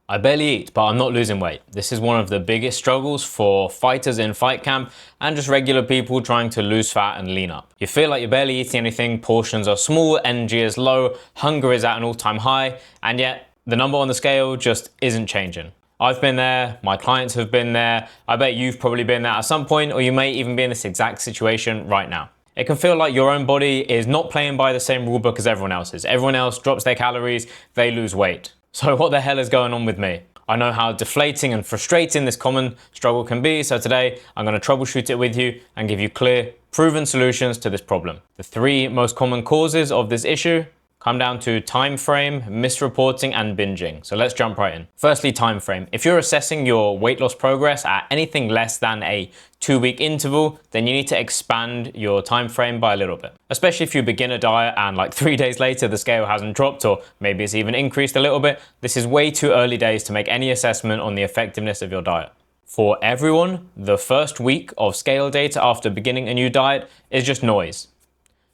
I barely eat, but I'm not losing weight. This is one of the biggest struggles for fighters in fight camp and just regular people trying to lose fat and lean up. You feel like you're barely eating anything, portions are small, energy is low, hunger is at an all-time high, and yet the number on the scale just isn't changing. I've been there, my clients have been there, I bet you've probably been there at some point, or you may even be in this exact situation right now. It can feel like your own body is not playing by the same rulebook as everyone else's. Everyone else drops their calories, they lose weight. So what the hell is going on with me? I know how deflating and frustrating this common struggle can be, so today I'm going to troubleshoot it with you and give you clear, proven solutions to this problem. The three most common causes of this issue come down to time frame, misreporting, and binging. So let's jump right in. Firstly, time frame. If you're assessing your weight loss progress at anything less than a 2-week interval, then you need to expand your time frame by a little bit. Especially if you begin a diet and like 3 days later the scale hasn't dropped, or maybe it's even increased a little bit. This is way too early days to make any assessment on the effectiveness of your diet. For everyone, the first week of scale data after beginning a new diet is just noise.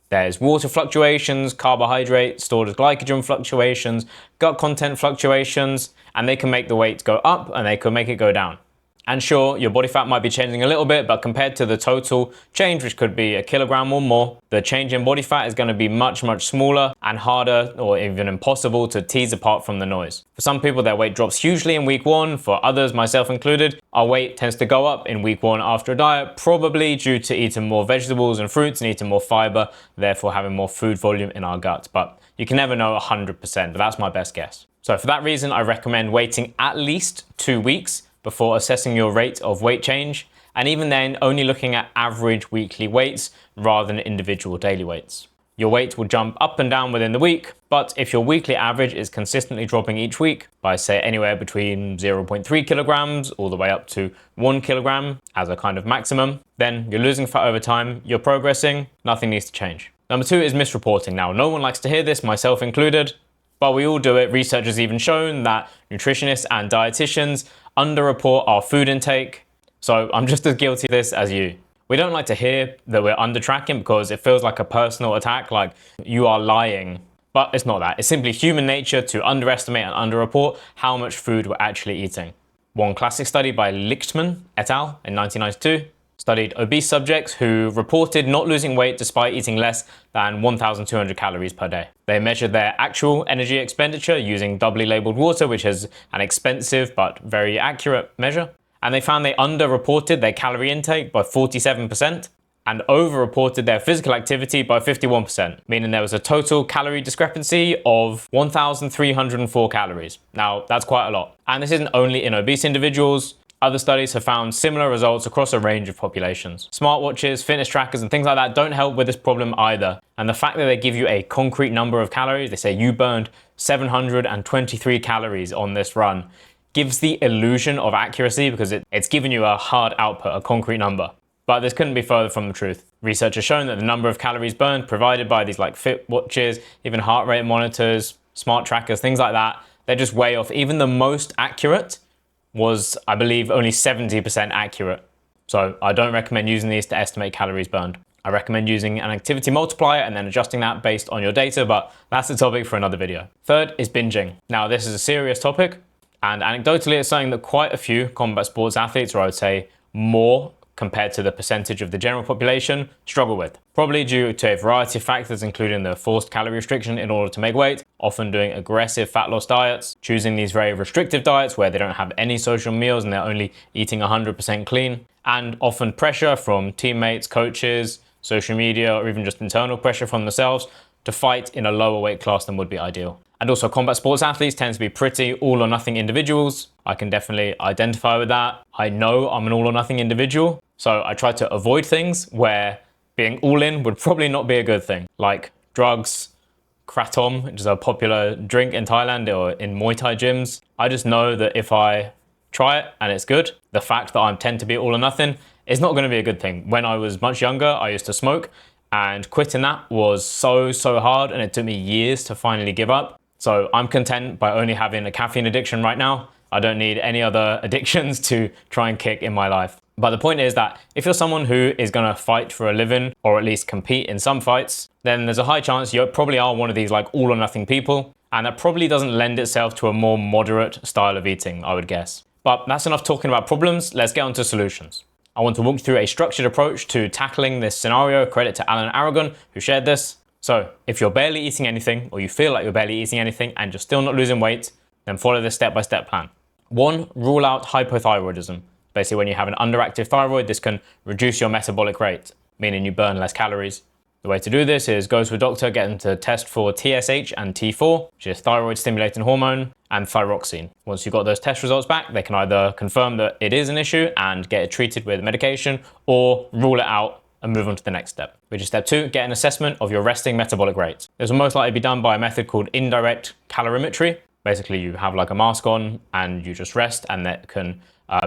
There's water fluctuations, carbohydrate, stored as glycogen fluctuations, gut content fluctuations, and they can make the weight go up and they can make it go down. And sure, your body fat might be changing a little bit, but compared to the total change, which could be a kilogram or more, the change in body fat is going to be much, much smaller and harder or even impossible to tease apart from the noise. For some people, their weight drops hugely in week 1. For others, myself included, our weight tends to go up in week 1 after a diet, probably due to eating more vegetables and fruits and eating more fiber, therefore having more food volume in our gut. But you can never know 100%, but that's my best guess. So for that reason, I recommend waiting at least 2 weeks before assessing your rate of weight change, and even then only looking at average weekly weights rather than individual daily weights. Your weight will jump up and down within the week, but if your weekly average is consistently dropping each week by say anywhere between 0.3 kilograms all the way up to 1 kilogram as a kind of maximum, then you're losing fat over time, you're progressing, nothing needs to change. Number 2 is misreporting. Now, no one likes to hear this, myself included, but we all do it. Research has even shown that nutritionists and dietitians underreport our food intake. So I'm just as guilty of this as you. We don't like to hear that we're under tracking because it feels like a personal attack, like you are lying. But it's not that. It's simply human nature to underestimate and underreport how much food we're actually eating. One classic study by Lichtman et al. In 1992 studied obese subjects who reported not losing weight despite eating less than 1,200 calories per day. They measured their actual energy expenditure using doubly labeled water, which is an expensive but very accurate measure. And they found they underreported their calorie intake by 47% and overreported their physical activity by 51%, meaning there was a total calorie discrepancy of 1,304 calories. Now, that's quite a lot. And this isn't only in obese individuals. Other studies have found similar results across a range of populations. Smartwatches, fitness trackers, and things like that don't help with this problem either. And the fact that they give you a concrete number of calories, they say you burned 723 calories on this run, gives the illusion of accuracy because it's giving you a hard output, a concrete number. But this couldn't be further from the truth. Research has shown that the number of calories burned provided by these like fit watches, even heart rate monitors, smart trackers, things like that, they're just way off. Even the most accurate was, I believe, only 70% accurate. So I don't recommend using these to estimate calories burned. I recommend using an activity multiplier and then adjusting that based on your data, but that's a topic for another video. Third is binging. Now, this is a serious topic, and anecdotally, it's something that quite a few combat sports athletes, or I would say more compared to the percentage of the general population, struggle with. Probably due to a variety of factors, including the forced calorie restriction in order to make weight, often doing aggressive fat loss diets, choosing these very restrictive diets where they don't have any social meals and they're only eating 100% clean, and often pressure from teammates, coaches, social media, or even just internal pressure from themselves to fight in a lower weight class than would be ideal. And also combat sports athletes tend to be pretty all or nothing individuals. I can definitely identify with that. I know I'm an all or nothing individual, so I try to avoid things where being all in would probably not be a good thing, like drugs, kratom, which is a popular drink in Thailand or in Muay Thai gyms. I just know that if I try it and it's good, the fact that I tend to be all or nothing is not going to be a good thing. When I was much younger, I used to smoke, and quitting that was so hard, and it took me years to finally give up. So I'm content by only having a caffeine addiction right now. I don't need any other addictions to try and kick in my life. But the point is that if you're someone who is going to fight for a living, or at least compete in some fights, then there's a high chance you probably are one of these like all or nothing people. And that probably doesn't lend itself to a more moderate style of eating, I would guess. But that's enough talking about problems. Let's get on to solutions. I want to walk you through a structured approach to tackling this scenario. Credit to Alan Aragon, who shared this. So if you're barely eating anything, or you feel like you're barely eating anything and you're still not losing weight, then follow this step-by-step plan. 1, rule out hypothyroidism. Basically, when you have an underactive thyroid, this can reduce your metabolic rate, meaning you burn less calories. The way to do this is go to a doctor, get them to test for TSH and T4, which is thyroid stimulating hormone, and thyroxine. Once you've got those test results back, they can either confirm that it is an issue and get it treated with medication, or rule it out and move on to the next step, which is step 2, get an assessment of your resting metabolic rate. This will most likely be done by a method called indirect calorimetry. Basically, you have like a mask on and you just rest, and that can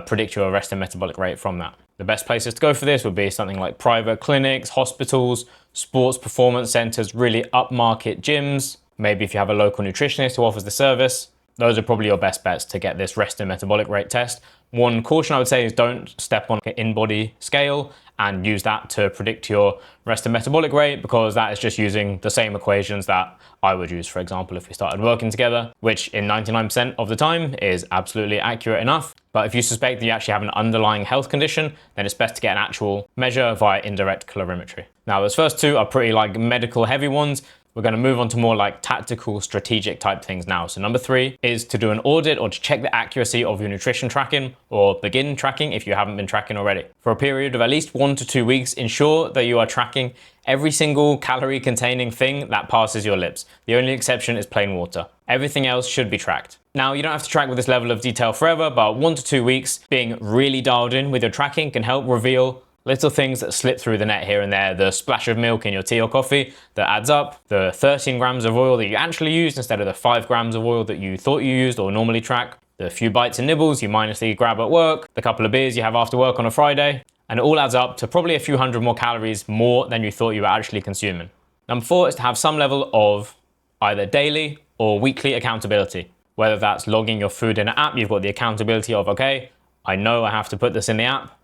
predict your resting metabolic rate from that. The best places to go for this would be something like private clinics, hospitals, sports performance centers, really upmarket gyms. Maybe if you have a local nutritionist who offers the service, those are probably your best bets to get this resting metabolic rate test. One caution I would say is don't step on an in-body scale and use that to predict your resting metabolic rate, because that is just using the same equations that I would use, for example, if we started working together, which in 99% of the time is absolutely accurate enough. But if you suspect that you actually have an underlying health condition, then it's best to get an actual measure via indirect calorimetry. Now, those first 2 are pretty like medical heavy ones. We're going to move on to more like tactical, strategic type things now. So number 3 is to do an audit or to check the accuracy of your nutrition tracking, or begin tracking if you haven't been tracking already. For a period of at least 1 to 2 weeks, ensure that you are tracking every single calorie containing thing that passes your lips. The only exception is plain water. Everything else should be tracked. Now, you don't have to track with this level of detail forever, but 1 to 2 weeks being really dialed in with your tracking can help reveal little things that slip through the net here and there. The splash of milk in your tea or coffee that adds up, the 13 grams of oil that you actually used instead of the 5 grams of oil that you thought you used or normally track, the few bites and nibbles you mindlessly grab at work, the couple of beers you have after work on a Friday, and it all adds up to probably a few hundred more calories more than you thought you were actually consuming. Number 4 is to have some level of either daily or weekly accountability. Whether that's logging your food in an app, you've got the accountability of, okay, I know I have to put this in the app,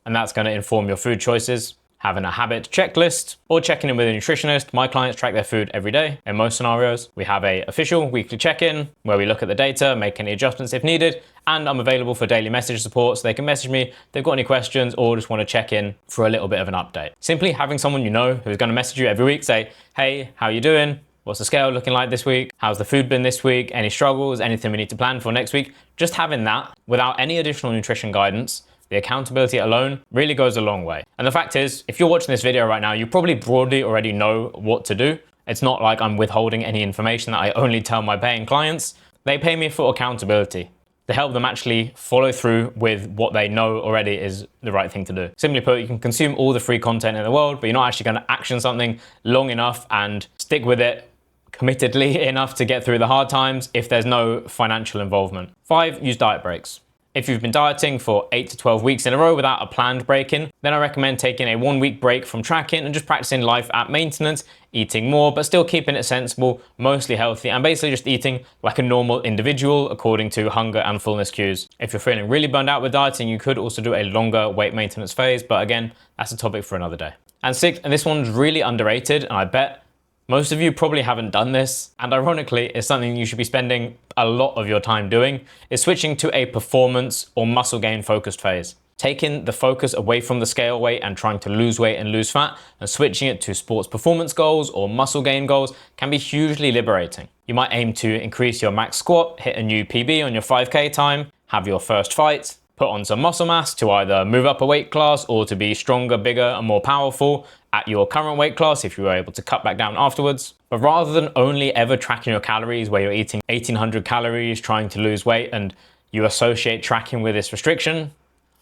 and that's going to inform your food choices. Having a habit checklist or checking in with a nutritionist. My clients track their food every day in most scenarios. We have an official weekly check-in where we look at the data, make any adjustments if needed, and I'm available for daily message support, so they can message me if they've got any questions or just want to check in for a little bit of an update. Simply having someone you know who's going to message you every week, say, hey, how you doing? What's the scale looking like this week? How's the food been this week? Any struggles? Anything we need to plan for next week? Just having that without any additional nutrition guidance, the accountability alone really goes a long way. And the fact is, if you're watching this video right now, you probably broadly already know what to do. It's not like I'm withholding any information that I only tell my paying clients. They pay me for accountability, to help them actually follow through with what they know already is the right thing to do. Simply put, you can consume all the free content in the world, but you're not actually going to action something long enough and stick with it committedly enough to get through the hard times if there's no financial involvement. 5, use diet breaks. If you've been dieting for 8 to 12 weeks in a row without a planned break in, then I recommend taking a 1-week break from tracking and just practicing life at maintenance, eating more, but still keeping it sensible, mostly healthy, and basically just eating like a normal individual according to hunger and fullness cues. If you're feeling really burned out with dieting, you could also do a longer weight maintenance phase, but again, that's a topic for another day. And 6th, and this one's really underrated, and I bet most of you probably haven't done this, and ironically, it's something you should be spending a lot of your time doing, is switching to a performance or muscle gain focused phase. Taking the focus away from the scale weight and trying to lose weight and lose fat and switching it to sports performance goals or muscle gain goals can be hugely liberating. You might aim to increase your max squat, hit a new PB on your 5K time, have your first fight, put on some muscle mass to either move up a weight class or to be stronger, bigger, and more powerful at your current weight class if you were able to cut back down afterwards. But rather than only ever tracking your calories where you're eating 1800 calories trying to lose weight and you associate tracking with this restriction,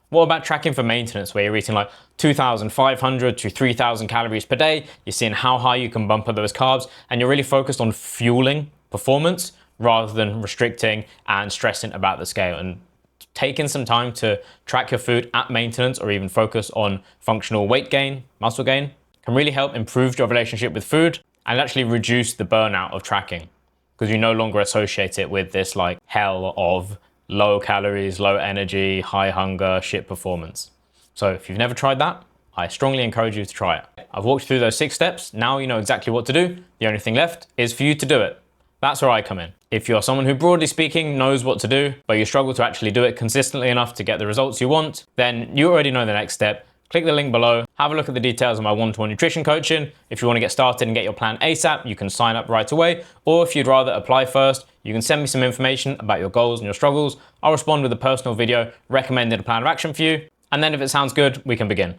what about tracking for maintenance where you're eating like 2,500 to 3,000 calories per day? You're seeing how high you can bump up those carbs and you're really focused on fueling performance rather than restricting and stressing about the scale. And taking some time to track your food at maintenance or even focus on functional weight gain, muscle gain, can really help improve your relationship with food and actually reduce the burnout of tracking because you no longer associate it with this like hell of low calories, low energy, high hunger, shit performance. So if you've never tried that, I strongly encourage you to try it. I've walked through those 6 steps. Now you know exactly what to do. The only thing left is for you to do it. That's where I come in. If you're someone who, broadly speaking, knows what to do, but you struggle to actually do it consistently enough to get the results you want, then you already know the next step. Click the link below, have a look at the details of my one-to-one nutrition coaching. If you want to get started and get your plan ASAP, you can sign up right away. Or if you'd rather apply first, you can send me some information about your goals and your struggles. I'll respond with a personal video recommending a plan of action for you. And then if it sounds good, we can begin.